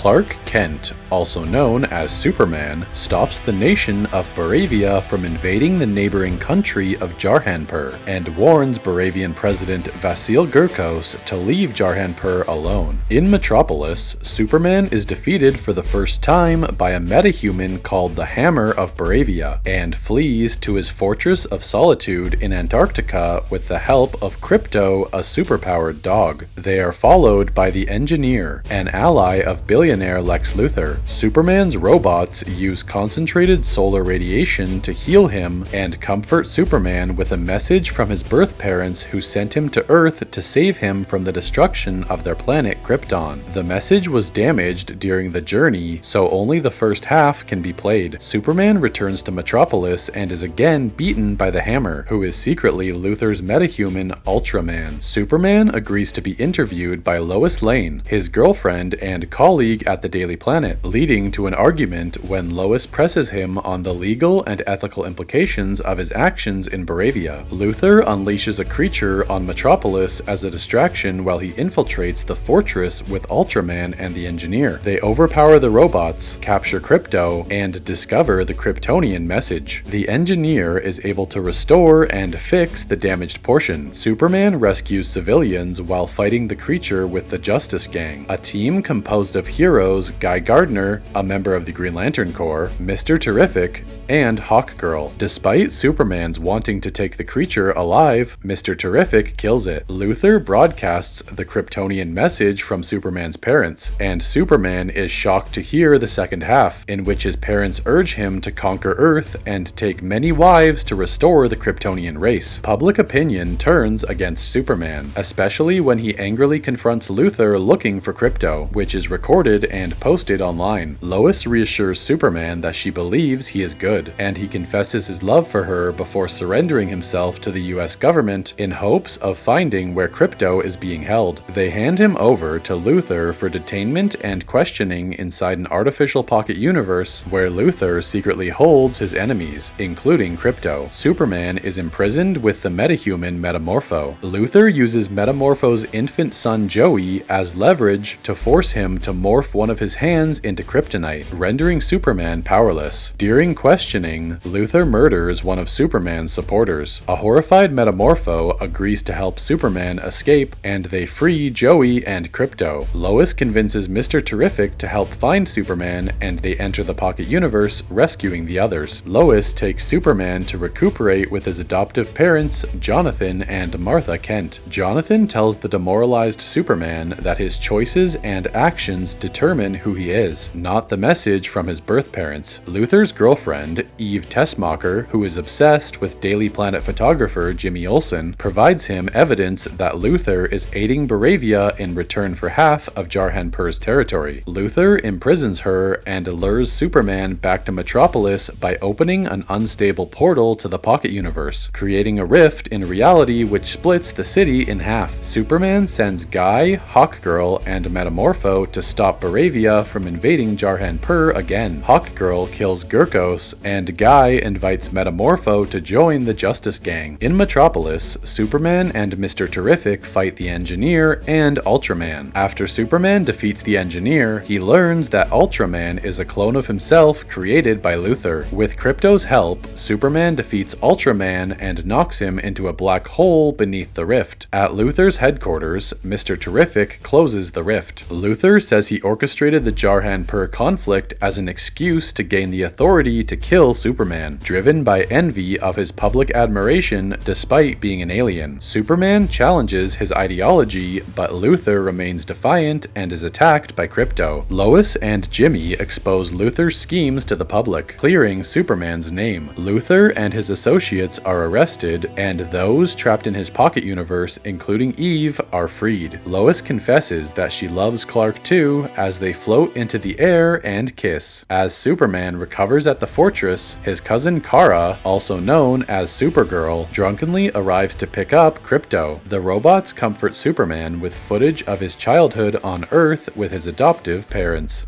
Clark Kent, also known as Superman, stops the nation of Baravia from invading the neighboring country of Jarhanpur and warns Baravian President Vasil Gurkos to leave Jarhanpur alone. In Metropolis, Superman is defeated for the first time by a metahuman called the Hammer of Baravia and flees to his Fortress of Solitude in Antarctica with the help of Crypto, a superpowered dog. They are followed by the Engineer, an ally of billionaire Lex Luthor. Superman's robots use concentrated solar radiation to heal him and comfort Superman with a message from his birth parents who sent him to Earth to save him from the destruction of their planet Krypton. The message was damaged during the journey, so only the first half can be played. Superman returns to Metropolis and is again beaten by the Hammer, who is secretly Luthor's metahuman Ultraman. Superman agrees to be interviewed by Lois Lane, his girlfriend and colleague at the Daily Planet, leading to an argument when Lois presses him on the legal and ethical implications of his actions in Baravia. Luthor unleashes a creature on Metropolis as a distraction while he infiltrates the fortress with Ultraman and the Engineer. They overpower the robots, capture Crypto, and discover the Kryptonian message. The Engineer is able to restore and fix the damaged portion. Superman rescues civilians while fighting the creature with the Justice Gang, a team composed of heroes Guy Gardner, a member of the Green Lantern Corps, Mr. Terrific, and Hawkgirl. Despite Superman's wanting to take the creature alive, Mr. Terrific kills it. Luthor broadcasts the Kryptonian message from Superman's parents, and Superman is shocked to hear the second half, in which his parents urge him to conquer Earth and take many wives to restore the Kryptonian race. Public opinion turns against Superman, especially when he angrily confronts Luthor looking for Crypto, which is recorded and posted online. Lois reassures Superman that she believes he is good, and he confesses his love for her before surrendering himself to the US government in hopes of finding where Crypto is being held. They hand him over to Luthor for detainment and questioning inside an artificial pocket universe where Luthor secretly holds his enemies, including Crypto. Superman is imprisoned with the metahuman Metamorpho. Luthor uses Metamorpho's infant son Joey as leverage to force him to morph one of his hands into kryptonite, rendering Superman powerless. During questioning, Luthor murders one of Superman's supporters. A horrified Metamorpho agrees to help Superman escape, and they free Joey and Crypto. Lois convinces Mr. Terrific to help find Superman, and they enter the Pocket Universe, rescuing the others. Lois takes Superman to recuperate with his adoptive parents, Jonathan and Martha Kent. Jonathan tells the demoralized Superman that his choices and actions determine who he is, not the message from his birth parents. Luthor's girlfriend, Eve Tessmacher, who is obsessed with Daily Planet photographer Jimmy Olsen, provides him evidence that Luthor is aiding Baravia in return for half of Jarhanpur's territory. Luthor imprisons her and lures Superman back to Metropolis by opening an unstable portal to the Pocket Universe, creating a rift in reality which splits the city in half. Superman sends Guy, Hawkgirl, and Metamorpho to stop Baravia from invading Jarhanpur again. Hawkgirl kills Gurkos, and Guy invites Metamorpho to join the Justice Gang. In Metropolis, Superman and Mr. Terrific fight the Engineer and Ultraman. After Superman defeats the Engineer, he learns that Ultraman is a clone of himself created by Luthor. With Crypto's help, Superman defeats Ultraman and knocks him into a black hole beneath the rift. At Luthor's headquarters, Mr. Terrific closes the rift. Luthor says he orchestrated the Jarhanpur conflict as an excuse to gain the authority to kill Superman, driven by envy of his public admiration despite being an alien. Superman challenges his ideology, but Luthor remains defiant and is attacked by Crypto. Lois and Jimmy expose Luthor's schemes to the public, clearing Superman's name. Luthor and his associates are arrested, and those trapped in his pocket universe, including Eve, are freed. Lois confesses that she loves Clark too, as they float into the air and kiss. As Superman recovers at the fortress, his cousin Kara, also known as Supergirl, drunkenly arrives to pick up Crypto. The robots comfort Superman with footage of his childhood on Earth with his adoptive parents.